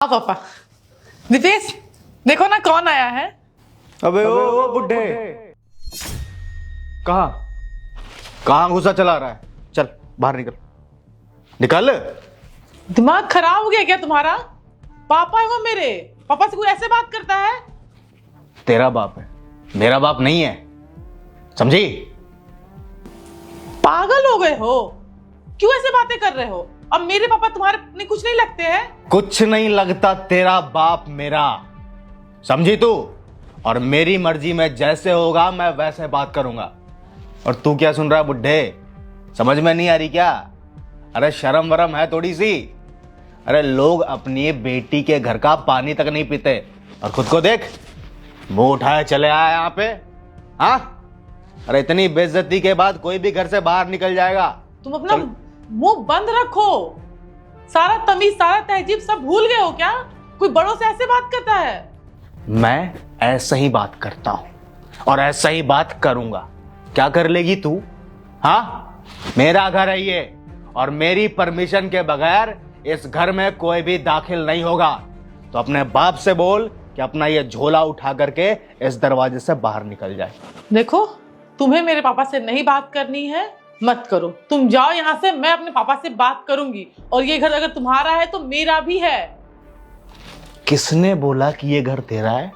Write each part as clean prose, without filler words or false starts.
पापा दीपेश, देखो ना कौन आया है। अबे ओ बुड्ढे, कहाँ कहाँ घुसा चला रहा है? चल बाहर निकल, निकल। दिमाग खराब हो गया क्या तुम्हारा? पापा है वो मेरे, पापा से कोई ऐसे बात करता है? तेरा बाप है, मेरा बाप नहीं है, समझी? पागल हो गए हो? क्यों ऐसे बातें कर रहे हो? अब मेरे पापा तुम्हारे अपने कुछ नहीं लगते हैं? कुछ नहीं लगता तेरा बाप मेरा, समझी तू? और मेरी मर्जी में जैसे होगा मैं वैसे बात करूंगा। और तू क्या सुन रहा है बुड्ढे? समझ में नहीं आ रही क्या? अरे शर्म वरम है थोड़ी सी? अरे लोग अपनी बेटी के घर का पानी तक नहीं पीते और खुद को देख, मुंह उठाए चले आया यहाँ पे। हाँ, अरे इतनी बेइज्जती के बाद कोई भी घर से बाहर निकल जाएगा। तुम अपना मुंह बंद रखो। सारा तमीज, सारा तहजीब सब भूल गए हो क्या? कोई बड़ों से ऐसे बात करता है? मैं ऐसा ही बात करता हूं और ऐसा ही बात करूंगा। क्या कर लेगी तू? हाँ, मेरा घर है ये और मेरी परमिशन के बगैर इस घर में कोई भी दाखिल नहीं होगा। तो अपने बाप से बोल कि अपना ये झोला उठा करके इस दरवाजे से बाहर निकल जाए। देखो, तुम्हें मेरे पापा से नहीं बात करनी है, मत करो। तुम जाओ यहाँ से, मैं अपने पापा से बात करूंगी। और ये घर अगर तुम्हारा है तो मेरा भी है। किसने बोला कि ये घर तेरा है?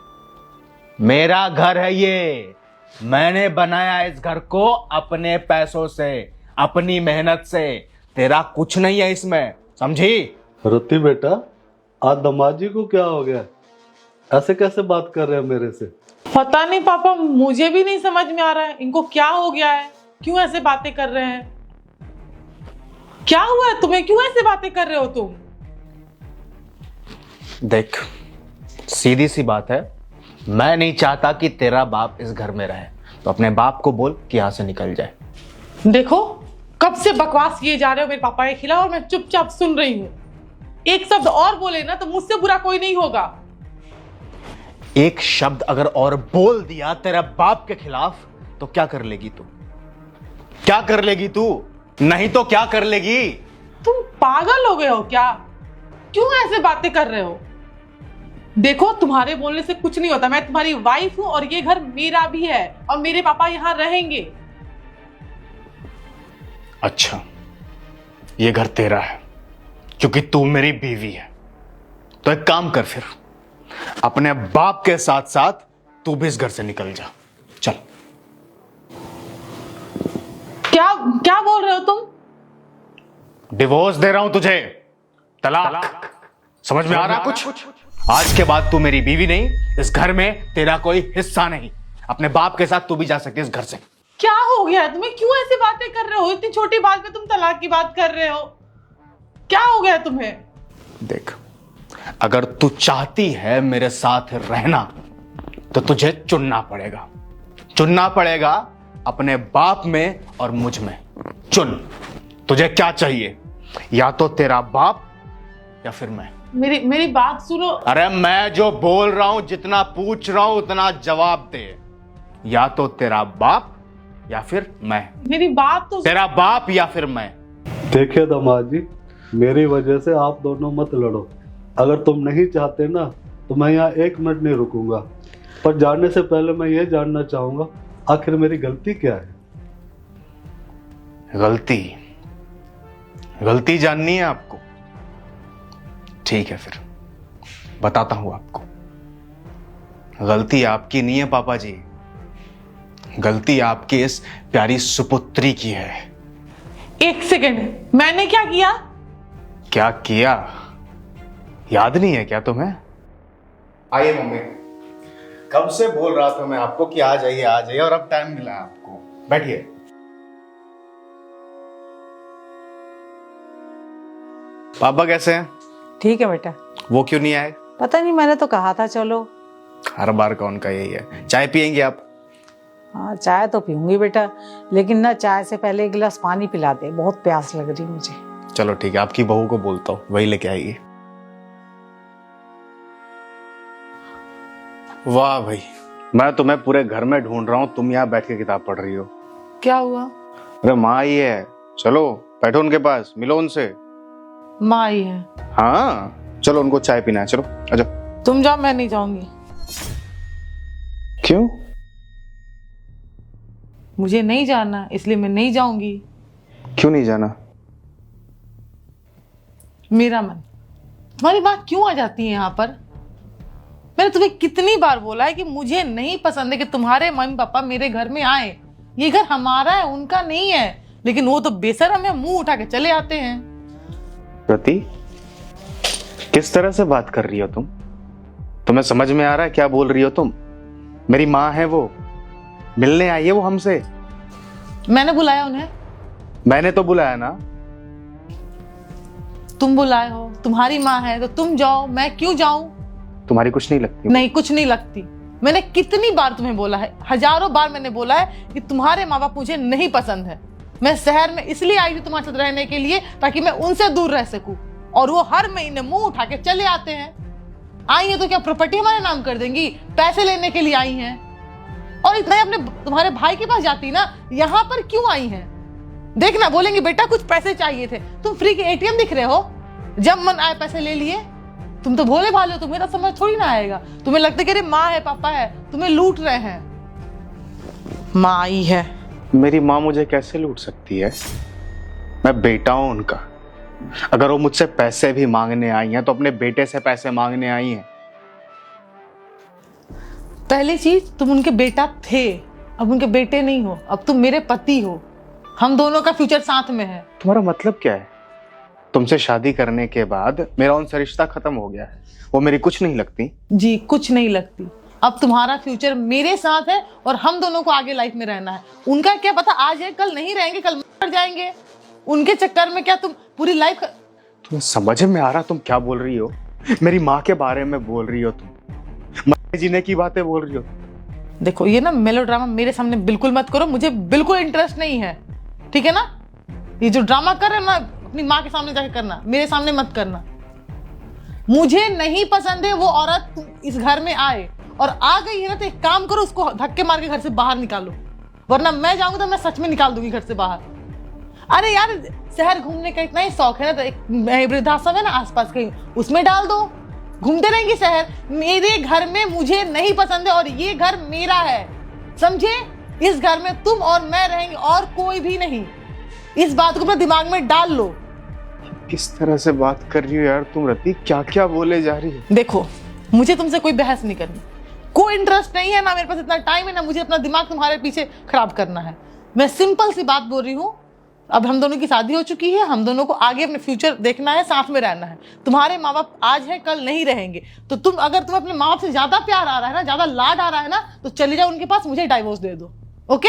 मेरा घर है ये। मैंने बनाया इस घर को अपने पैसों से, अपनी मेहनत से। तेरा कुछ नहीं है इसमें, समझी? रति बेटा, आज दमाजी को क्या हो गया? ऐसे कैसे बात कर रहे हैं मेरे से? पता नहीं पापा, मुझे भी नहीं समझ में आ रहा है इनको क्या हो गया है, क्यों ऐसे बातें कर रहे हैं। क्या हुआ है तुम्हें? क्यों ऐसे बातें कर रहे हो तुम? देख, सीधी सी बात है, मैं नहीं चाहता कि तेरा बाप इस घर में रहे। तो अपने बाप को बोल कि यहां से निकल जाए। देखो, कब से बकवास किए जा रहे हो मेरे पापा के खिलाफ और मैं चुपचाप सुन रही हूँ। एक शब्द और बोले ना तो मुझसे बुरा कोई नहीं होगा। एक शब्द अगर और बोल दिया तेरा बाप के खिलाफ तो क्या कर लेगी तू? क्या कर लेगी तू? नहीं तो क्या कर लेगी? तुम पागल हो गए हो क्या? क्यों ऐसे बातें कर रहे हो? देखो, तुम्हारे बोलने से कुछ नहीं होता। मैं तुम्हारी वाइफ हूं और ये घर मेरा भी है और मेरे पापा यहां रहेंगे। अच्छा, ये घर तेरा है क्योंकि तू मेरी बीवी है। तो एक काम कर, फिर अपने बाप के साथ साथ तू भी इस घर से निकल जा। चल। क्या क्या बोल रहे हो तुम? डिवोर्स दे रहा हूं तुझे, तलाक। समझ में आ रहा कुछ? आज के बाद तू मेरी बीवी नहीं, इस घर में तेरा कोई हिस्सा नहीं। अपने बाप के साथ तू भी जा सकती है इस घर से। क्या हो गया है तुम्हें? क्यों ऐसी बातें कर रहे हो? इतनी छोटी बात पे तुम तलाक की बात कर रहे हो। क्या हो गया तुम्हें? देख, अगर तू चाहती है मेरे साथ रहना तो तुझे चुनना पड़ेगा। चुनना पड़ेगा अपने बाप में और मुझ में। चुन, तुझे क्या चाहिए? या तो तेरा बाप या फिर मैं। मेरी बात सुनो। अरे मैं जो बोल रहा हूं, जितना पूछ रहा हूं उतना जवाब दे। या तो तेरा बाप या फिर मैं। मेरी बात तो तेरा बाप या फिर मैं। देखिए दमाजी, मेरी वजह से आप दोनों मत लड़ो। अगर तुम नहीं चाहते ना तो मैं यहाँ 1 मिनट नहीं रुकूंगा। पर जाने से पहले मैं ये जानना चाहूंगा, आखिर मेरी गलती क्या है? गलती जाननी है आपको? ठीक है, फिर बताता हूं आपको। गलती आपकी नहीं है पापा जी, गलती आपकी इस प्यारी सुपुत्री की है। 1 सेकंड, मैंने क्या किया? क्या किया याद नहीं है क्या तुम्हें? आइए मम्मी, कब से बोल रहा था मैं आपको कि आ जाइए आ जाइए, और अब टाइम मिला आपको। बैठिए। पापा कैसे हैं? ठीक है बेटा। वो क्यों नहीं आए? पता नहीं, मैंने तो कहा था चलो। हर बार का उनका यही है। चाय पियेंगे आप? हाँ, चाय तो पीऊंगी बेटा, लेकिन ना चाय से पहले 1 गिलास पानी पिला दे, बहुत प्यास लग रही मुझे। चलो ठीक है, आपकी बहू को बोलता हूँ, वही लेके आएगी। वाह भाई, मैं तुम्हें पूरे घर में ढूंढ रहा हूँ, तुम यहाँ बैठ के किताब पढ़ रही हो। क्या हुआ? अरे माँ ही है, चलो बैठो उनके पास, मिलो उनसे। माँ ही है? हाँ, चलो उनको चाय पीना है, चलो आ जाओ। तुम जाओ, मैं नहीं जाऊंगी। क्यों? मुझे नहीं जाना, इसलिए मैं नहीं जाऊंगी। क्यों नहीं जाना? मेरा मन। तुम्हारी बात क्यों आ जाती है यहाँ पर? मैंने तुम्हें कितनी बार बोला है कि मुझे नहीं पसंद है कि तुम्हारे मम्मी पापा मेरे घर में आए। ये घर हमारा है, उनका नहीं है। लेकिन वो तो बेशर्म है, मुंह उठा के चले आते हैं। प्रति, किस तरह से बात कर रही हो तुम? तुम्हें समझ में आ रहा है क्या बोल रही हो तुम? मेरी माँ है वो, मिलने आई है वो हमसे। मैंने बुलाया उन्हें? मैंने तो बुलाया ना। तुम बुलाए हो, तुम्हारी माँ है तो तुम जाओ, मैं क्यों जाऊं? तुम्हारी कुछ नहीं लगती? नहीं, कुछ नहीं लगती। मैंने कितनी बार तुम्हें बोला है, हजारों बार मैंने बोला है कि तुम्हारे माँ बाप मुझे नहीं पसंद है। मैं शहर में इसलिए आई थी तुम्हारे साथ रहने के लिए ताकि मैं उनसे दूर रह सकूं, और वो हर महीने मुंह उठा के चले आते हैं। आई है तो क्या प्रॉपर्टी हमारे नाम कर देंगी? पैसे लेने के लिए आई हैं। और इतना अपने तुम्हारे भाई के पास जाती ना, यहाँ पर क्यों आई हैं? देखना, बोलेंगे बेटा कुछ पैसे चाहिए थे। तुम फ्री के एटीएम दिख रहे हो, जब मन आए पैसे ले लिए। तुम तो भोले भाले हो, तुम्हें तो समझ थोड़ी ना आएगा। तुम्हें लगता है कि अरे माँ है पापा है, तुम्हें लूट रहे हैं। माँ आई है। मेरी माँ मुझे कैसे लूट सकती है? मैं बेटा हूं उनका। अगर वो मुझसे पैसे भी मांगने आई हैं तो अपने बेटे से पैसे मांगने आई हैं। पहली चीज, तुम उनके बेटा थे, अब उनके बेटे नहीं हो, अब तुम मेरे पति हो। हम दोनों का फ्यूचर साथ में है। तुम्हारा मतलब क्या है? तुमसे शादी करने के बाद मेरा उनसे रिश्ता खत्म हो गया है, वो मेरी कुछ नहीं लगती? जी, कुछ नहीं लगती। अब तुम्हारा फ्यूचर मेरे साथ है और हम दोनों को आगे लाइफ में रहना है। उनका क्या पता, आज है कल नहीं रहेंगे, कल मर जाएंगे। उनके चक्कर में क्या तुम पूरी लाइफ तुम्हें समझ में आ रहा तुम क्या बोल रही हो? मेरी माँ के बारे में बोल रही हो तुम, मरने जीने की बातें बोल रही हो। देखो, ये ना मेलोड्रामा मेरे सामने बिल्कुल मत करो, मुझे बिल्कुल इंटरेस्ट नहीं है, ठीक है ना? ये जो ड्रामा कर रहे हो ना, अपनी माँ के सामने जाके करना, मेरे सामने मत करना। मुझे नहीं पसंद है वो औरत इस घर में आए, और आ गई है ना तो एक काम करो, उसको धक्के मार के घर से बाहर निकालो, वरना मैं जाऊंगी तो मैं सच में निकाल दूंगी घर से बाहर। अरे यार, शहर घूमने का इतना ही शौक है ना, तो एक वृद्धाश्रम है ना आसपास कहीं, उसमें डाल दो, घूमते रहेंगे शहर। मेरे घर में मुझे नहीं पसंद है और ये घर मेरा है, समझे? इस घर में तुम और मैं रहेंगे और कोई भी नहीं। इस बात को अपने दिमाग में डाल लो। किस तरह से बात कर रही हो यार तुम रति? क्या क्या बोले जा रही है? देखो, मुझे तुमसे कोई बहस नहीं करनी, कोई इंटरेस्ट नहीं है, ना मेरे पास इतना टाइम है, ना मुझे अपना दिमाग तुम्हारे पीछे खराब करना है। मैं सिंपल सी बात बोल रही हूँ, अब हम दोनों की शादी हो चुकी है, हम दोनों को आगे अपने फ्यूचर देखना है, साथ में रहना है। तुम्हारे माँ बाप आज है कल नहीं रहेंगे, तो अगर तुम अपने माँ बाप से ज्यादा प्यार आ रहा है ना, ज्यादा लाड आ रहा है ना, तो चले जाओ उनके पास, मुझे डाइवोर्स दे दो। ओके,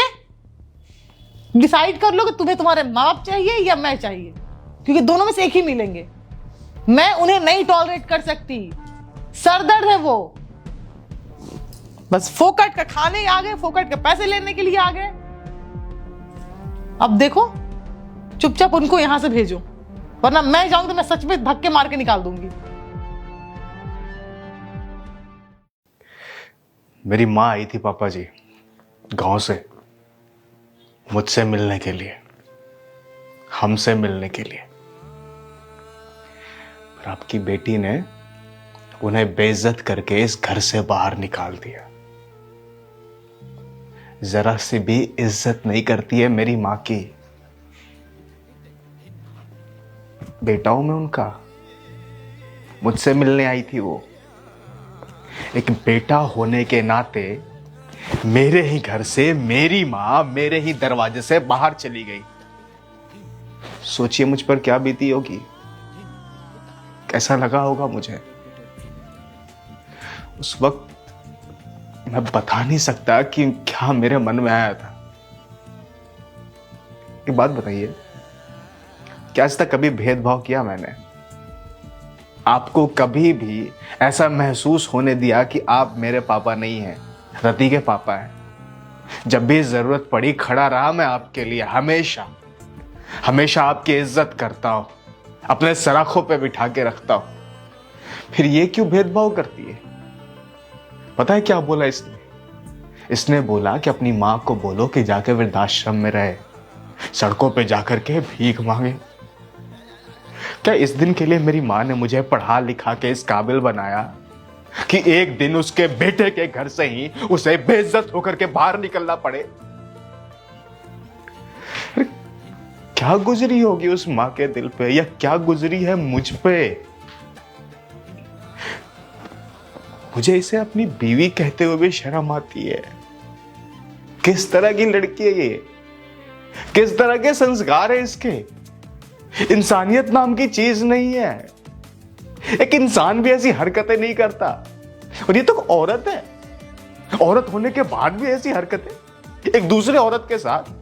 डिसाइड कर लो कि तुम्हें तुम्हारे माँ बाप चाहिए या मैं चाहिए, क्योंकि दोनों में से एक ही मिलेंगे। मैं उन्हें नहीं टॉलरेट कर सकती, सरदर्द है वो। बस फोकट का खाने आ गए, फोकट के पैसे लेने के लिए आ गए। अब देखो, चुपचाप उनको यहां से भेजो, वरना मैं जाऊंगी तो मैं सच में धक्के मार के निकाल दूंगी। मेरी माँ आई थी पापा जी गांव से, मुझसे मिलने के लिए, हमसे मिलने के लिए, पर आपकी बेटी ने उन्हें बेइज्जत करके इस घर से बाहर निकाल दिया। जरा सी भी इज्जत नहीं करती है मेरी माँ की। बेटा हूं मैं उनका, मुझसे मिलने आई थी वो। एक बेटा होने के नाते मेरे ही घर से मेरी माँ मेरे ही दरवाजे से बाहर चली गई। सोचिए मुझ पर क्या बीती होगी, कैसा लगा होगा मुझे। उस वक्त मैं बता नहीं सकता कि क्या मेरे मन में आया था। एक बात बताइए, क्या आज तक कभी भेदभाव किया मैंने? आपको कभी भी ऐसा महसूस होने दिया कि आप मेरे पापा नहीं हैं, रति के पापा हैं? जब भी जरूरत पड़ी खड़ा रहा मैं आपके लिए, हमेशा हमेशा आपकी इज्जत करता हूं, अपने सराखों पे बिठा के रखता हूं। फिर ये क्यों भेदभाव करती है? पता है क्या बोला इसने? इसने बोला कि अपनी माँ को बोलो कि जाके वृद्धाश्रम में रहे, सड़कों पे जाकर के भीख मांगे। क्या इस दिन के लिए मेरी माँ ने मुझे पढ़ा लिखा के इस काबिल बनाया कि एक दिन उसके बेटे के घर से ही उसे बेइज्जत होकर के बाहर निकलना पड़े? क्या गुजरी होगी उस माँ के दिल पे, या क्या गुजरी है मुझ पे? मुझे इसे अपनी बीवी कहते हुए भी शर्म आती है। किस तरह की लड़की है ये? किस तरह के संस्कार है इसके? इंसानियत नाम की चीज नहीं है। एक इंसान भी ऐसी हरकतें नहीं करता, और ये तो औरत है। औरत होने के बाद भी ऐसी हरकतें एक दूसरे औरत के साथ।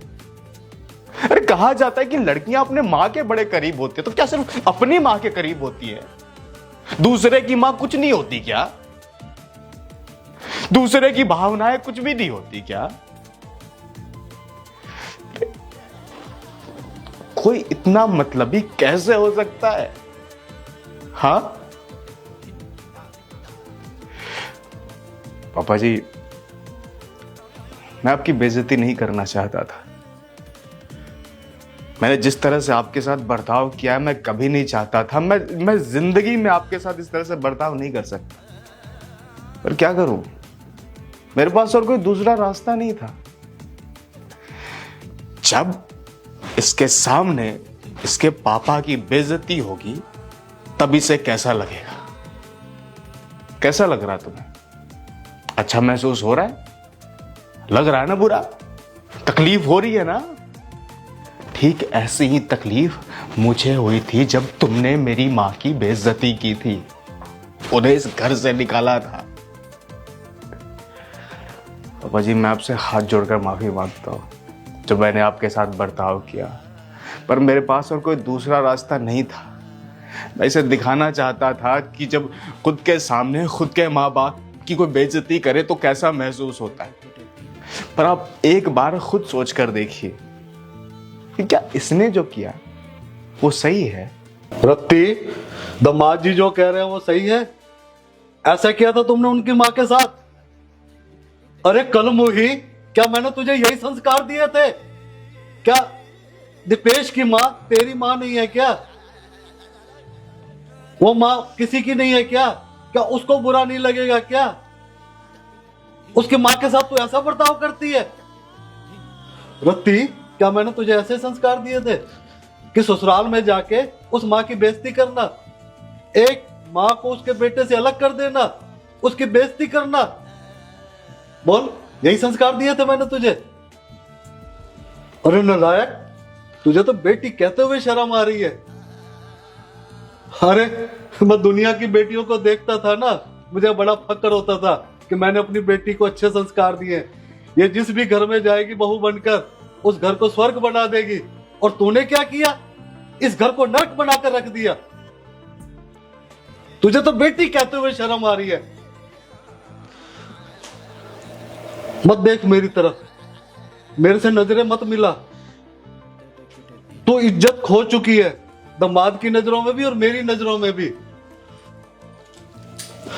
अरे कहा जाता है कि लड़कियां अपने मां के बड़े करीब होती है, तो क्या सिर्फ अपनी मां के करीब होती है? दूसरे की मां कुछ नहीं होती क्या? दूसरे की भावनाएं कुछ भी नहीं होती क्या? कोई इतना मतलबी कैसे हो सकता है? हाँ पापा जी, मैं आपकी बेइज्जती नहीं करना चाहता था। मैंने जिस तरह से आपके साथ बर्ताव किया है, मैं कभी नहीं चाहता था। मैं जिंदगी में आपके साथ इस तरह से बर्ताव नहीं कर सकता, पर क्या करूं, मेरे पास और कोई दूसरा रास्ता नहीं था। जब इसके सामने इसके पापा की बेइज्जती होगी, तब इसे कैसा लगेगा? कैसा लग रहा तुम्हें? अच्छा महसूस हो रहा है? लग रहा है ना बुरा? तकलीफ हो रही है ना? ठीक ऐसी ही तकलीफ मुझे हुई थी जब तुमने मेरी मां की बेइज्जती की थी, उन्हें इस घर से निकाला था। पापा जी, मैं आपसे हाथ जोड़कर माफी मांगता हूं जो मैंने आपके साथ बर्ताव किया, पर मेरे पास और कोई दूसरा रास्ता नहीं था। मैं इसे दिखाना चाहता था कि जब खुद के सामने खुद के माँ बाप की कोई बेइज्जती करे तो कैसा महसूस होता है। पर आप एक बार खुद सोच कर देखिए कि क्या इसने जो किया वो सही है? रत्ती, दामाद जी जो कह रहे हैं वो सही है? ऐसा किया था तुमने उनकी माँ के साथ? अरे कल मुही, क्या मैंने तुझे यही संस्कार दिए थे? क्या दीपेश की माँ तेरी माँ नहीं है क्या? वो माँ किसी की नहीं है क्या? क्या उसको बुरा नहीं लगेगा क्या? उसकी माँ के साथ तू ऐसा बर्ताव करती है? रत्ती, क्या मैंने तुझे ऐसे संस्कार दिए थे कि ससुराल में जाके उस माँ की बेइज्जती करना, एक माँ को उसके बेटे से अलग कर देना, उसकी बेइज्जती करना? बोल, यही संस्कार दिए थे मैंने तुझे? अरे नालायक, तुझे तो बेटी कहते हुए शर्म आ रही है। अरे मैं दुनिया की बेटियों को देखता था ना, मुझे बड़ा फक्र होता था कि मैंने अपनी बेटी को अच्छे संस्कार दिए। ये जिस भी घर में जाएगी बहू बनकर, उस घर को स्वर्ग बना देगी। और तूने क्या किया? इस घर को नरक बनाकर रख दिया। तुझे तो बेटी कहते हुए शर्म आ रही है। मत देख मेरी तरफ, मेरे से नजरें मत मिला। तू इज्जत खो चुकी है, दामाद की नजरों में भी और मेरी नजरों में भी।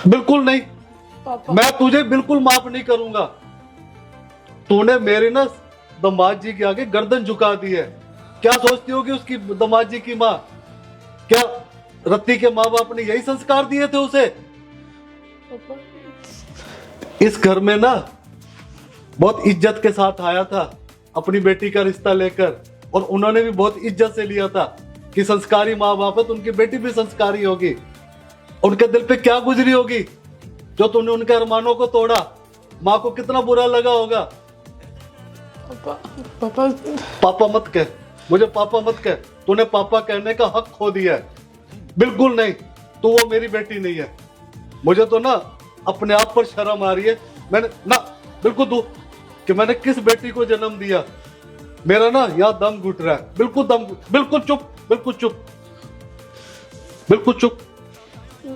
बिल्कुल नहीं, मैं तुझे बिल्कुल माफ नहीं करूंगा। तूने मेरे ना दामाद जी के आगे गर्दन झुका दी है। क्या सोचती होगी उसकी दामाद जी की माँ? क्या रत्ती के माँ बाप ने यही संस्कार दिए थे उसे? इस घर में ना बहुत इज्जत के साथ आया था अपनी बेटी का रिश्ता लेकर, और उन्होंने भी बहुत इज्जत से लिया था कि संस्कारी माँ बाप है तो उनकी बेटी भी संस्कारी होगी। उनके दिल पे क्या गुजरी होगी जो तूने उनके अरमानों को तोड़ा? माँ को कितना बुरा लगा होगा। पापा पापा मत कह, मुझे पापा मत कह। तूने पापा कहने का हक खो दिया है। बिल्कुल नहीं, तू वो मेरी बेटी नहीं है। मुझे तो ना अपने आप पर शर्म आ रही है। मैंने ना बिल्कुल तू कि मैंने किस बेटी को जन्म दिया। मेरा ना यहाँ दम घुट रहा है। बिल्कुल चुप, बिल्कुल चुप, बिल्कुल चुप।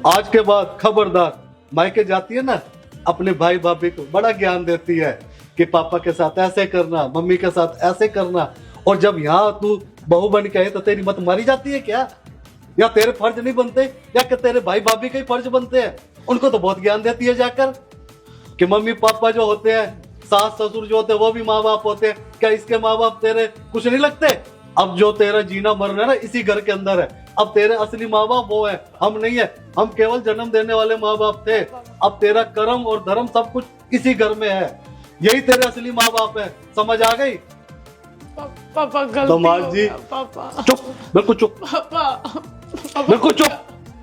आज के बाद खबरदार, मायके जाती है ना, अपने भाई भाभी को बड़ा ज्ञान देती है कि पापा के साथ ऐसे करना, मम्मी के साथ ऐसे करना। और जब यहाँ तू बहू बन के आए तो तेरी मत मारी जाती है क्या? या तेरे फर्ज नहीं बनते? या कि तेरे भाई भाभी के फर्ज बनते हैं? उनको तो बहुत ज्ञान देती है जाकर कि मम्मी पापा जो होते हैं, सास ससुर जो होते हैं, वो भी माँ बाप होते हैं। क्या इसके माँ बाप तेरे कुछ नहीं लगते? अब जो तेरा जीना मरना है ना इसी घर के अंदर है, अब तेरे असली माँ बाप वो है, हम नहीं है। हम केवल जन्म देने वाले माँ बाप थे। अब तेरा कर्म और धर्म सब कुछ इसी घर में है। यही तेरे असली माँ बाप है, समझ आ गई? पापा गलती दामाद हो जी, गया, पापा चुप, बिल्कुल चुप, पापा बिल्कुल चुप।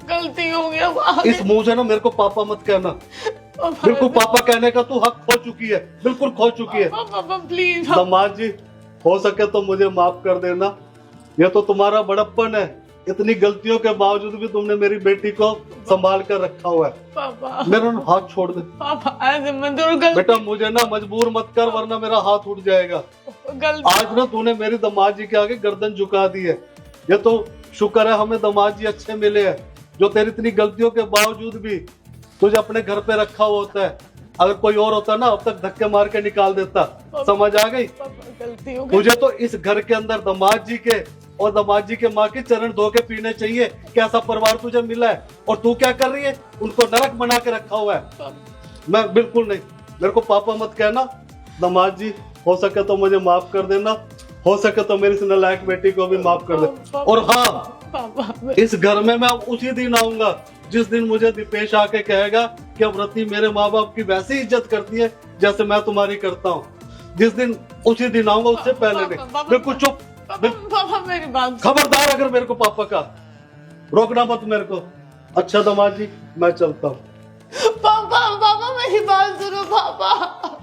गलती हो गया पापा। इस मुंह से ना मेरे को पापा मत कहना। बिल्कुल पापा कहने का तू हक खो चुकी है, बिल्कुल खो चुकी है। पापा प्लीज। दामाद जी, हो सके तो मुझे माफ कर देना। ये तो तुम्हारा बड़प्पन है, इतनी गलतियों के बावजूद भी तुमने मेरी बेटी को संभाल कर रखा हुआ है। पापा मेरा ना हाथ छोड़ दे पापा, ऐसे मत करो, गलती बेटा, मुझे ना मजबूर मत कर वरना मेरा हाथ उठ जाएगा। गलती। आज ना तूने मेरी दामाद जी के आगे गर्दन झुका दी है। ये तो शुक्र है हमें दामाद जी अच्छे मिले हैं, जो तेरी इतनी गलतियों के बावजूद भी तुझे अपने घर पे रखा हुआ होता है। अगर कोई और होता ना अब तक धक्के मार के निकाल देता। समझ आ गई? पापा गलती हो गई। तुझे तो इस घर के अंदर दामाद जी के और दामाद जी के माँ के चरण धो के पीने चाहिए। कैसा परिवार तुझे मिला है, और तू क्या कर रही है? उनको नरक बना के रखा हुआ है। मैं बिल्कुल नहीं, मेरे को पापा मत कहना। दामाद जी, हो सके तो मुझे माफ कर देना, हो सके तो मेरी इस नालायक बेटी को भी माफ कर दे। और हाँ, पापा इस घर में मैं उसी दिन आऊंगा जिस दिन मुझे दीपेश आके कहेगा कि अब रति मेरे माँ बाप की वैसी इज्जत करती है जैसे मैं तुम्हारी करता हूँ। जिस दिन उसी दिन आऊंगा, उससे पहले नहीं। बिल्कुल चुप, पापा मेरी बात। खबरदार अगर मेरे को पापा का रोकना मत मेरे को। अच्छा दामाद जी, मैं चलता हूँ। पापा मेरी बात सुनो पापा।